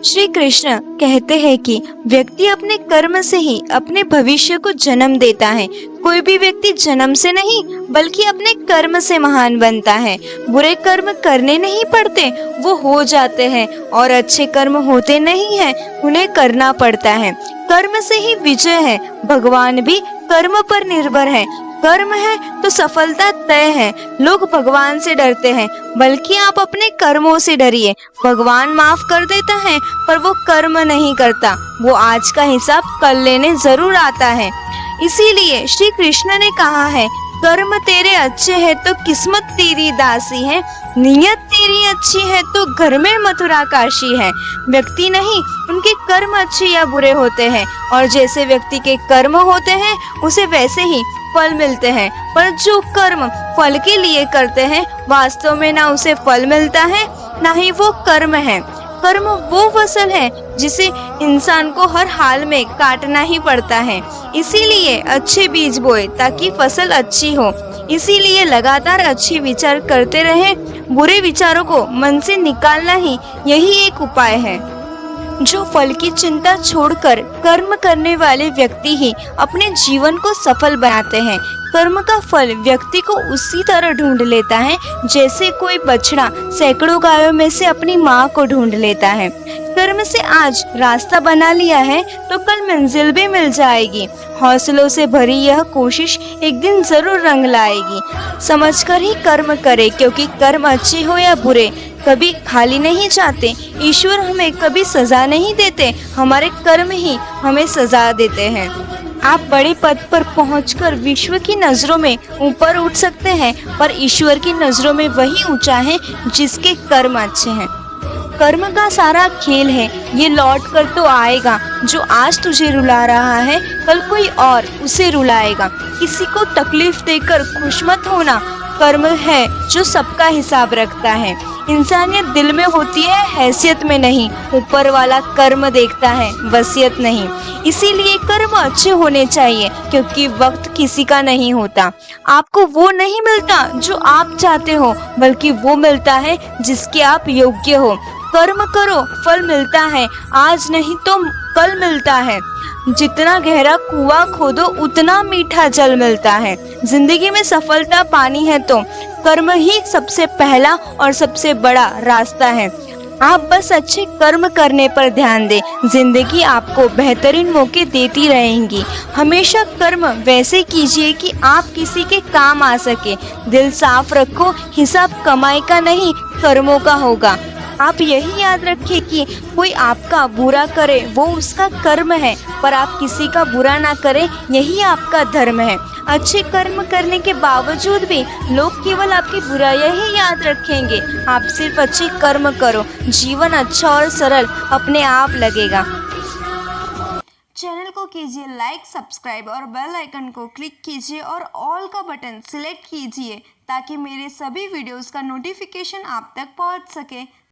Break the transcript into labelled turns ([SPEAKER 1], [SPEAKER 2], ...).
[SPEAKER 1] श्री कृष्ण कहते हैं कि व्यक्ति अपने कर्म से ही अपने भविष्य को जन्म देता है। कोई भी व्यक्ति जन्म से नहीं बल्कि अपने कर्म से महान बनता है। बुरे कर्म करने नहीं पड़ते, वो हो जाते हैं, और अच्छे कर्म होते नहीं हैं, उन्हें करना पड़ता है। कर्म से ही विजय है। भगवान भी कर्म पर निर्भर है। कर्म है तो सफलता तय है। लोग भगवान से डरते हैं, बल्कि आप अपने कर्मों से डरिए। भगवान माफ कर देता है, पर वो कर्म नहीं करता। वो आज का हिसाब कल लेने जरूर आता है। इसीलिए श्री कृष्ण ने कहा है, कर्म तेरे अच्छे है तो किस्मत तेरी दासी है, नियत तेरी अच्छी है तो घर में मथुरा काशी है। व्यक्ति नहीं, उनके कर्म अच्छे या बुरे होते हैं, और जैसे व्यक्ति के कर्म होते हैं उसे वैसे ही फल मिलते हैं। पर जो कर्म फल के लिए करते हैं, वास्तव में ना उसे फल मिलता है, ना ही वो कर्म है। कर्म वो फसल है जिसे इंसान को हर हाल में काटना ही पड़ता है। इसीलिए अच्छे बीज बोए ताकि फसल अच्छी हो। इसीलिए लगातार अच्छे विचार करते रहें। बुरे विचारों को मन से निकालना ही यही एक उपाय है। जो फल की चिंता छोड़कर कर्म करने वाले व्यक्ति ही अपने जीवन को सफल बनाते हैं। कर्म का फल व्यक्ति को उसी तरह ढूंढ लेता है जैसे कोई बछड़ा सैकड़ों गायों में से अपनी माँ को ढूंढ लेता है। कर्म से आज रास्ता बना लिया है तो कल मंजिल भी मिल जाएगी। हौसलों से भरी यह कोशिश एक दिन जरूर रंग लाएगी। समझकर ही कर्म करे, क्योंकि कर्म अच्छे हो या बुरे कभी खाली नहीं जाते। ईश्वर हमें कभी सजा नहीं देते, हमारे कर्म ही हमें सजा देते हैं। आप बड़े पद पर पहुंचकर विश्व की नजरों में ऊपर उठ सकते हैं, पर ईश्वर की नजरों में वही ऊंचा है जिसके कर्म अच्छे हैं। कर्म का सारा खेल है, ये लौट कर तो आएगा। जो आज तुझे रुला रहा है, कल कोई और उसे रुलाएगा। किसी को तकलीफ देकर खुश मत होना। कर्म है जो सबका हिसाब रखता है। इंसानियत दिल में होती है, हैसियत में नहीं। ऊपर वाला कर्म देखता है, वसीयत नहीं। इसीलिए कर्म अच्छे होने चाहिए, क्योंकि वक्त किसी का नहीं होता। आपको वो नहीं मिलता जो आप चाहते हो, बल्कि वो मिलता है जिसके आप योग्य हो। कर्म करो, फल मिलता है। आज नहीं तो कल मिलता है। जितना गहरा कुआं खोदो उतना मीठा जल मिलता है। जिंदगी में सफलता पानी है तो कर्म ही सबसे पहला और सबसे बड़ा रास्ता है। आप बस अच्छे कर्म करने पर ध्यान दें। जिंदगी आपको बेहतरीन मौके देती रहेंगी। हमेशा कर्म वैसे कीजिए कि आप किसी के काम आ सके। दिल साफ रखो, हिसाब कमाई का नहीं कर्मों का होगा। आप यही याद रखिए कि कोई आपका बुरा करे वो उसका कर्म है, पर आप किसी का बुरा ना करें, यही आपका धर्म है। अच्छे कर्म करने के बावजूद भी लोग केवल आपकी बुराई ही याद रखेंगे। आप सिर्फ अच्छे कर्म करो, जीवन अच्छा और सरल अपने आप लगेगा। चैनल को कीजिए लाइक, सब्सक्राइब और बेल आइकन को क्लिक कीजिए और ऑल का बटन सिलेक्ट कीजिए, ताकि मेरे सभी वीडियोस का नोटिफिकेशन आप तक पहुंच सके।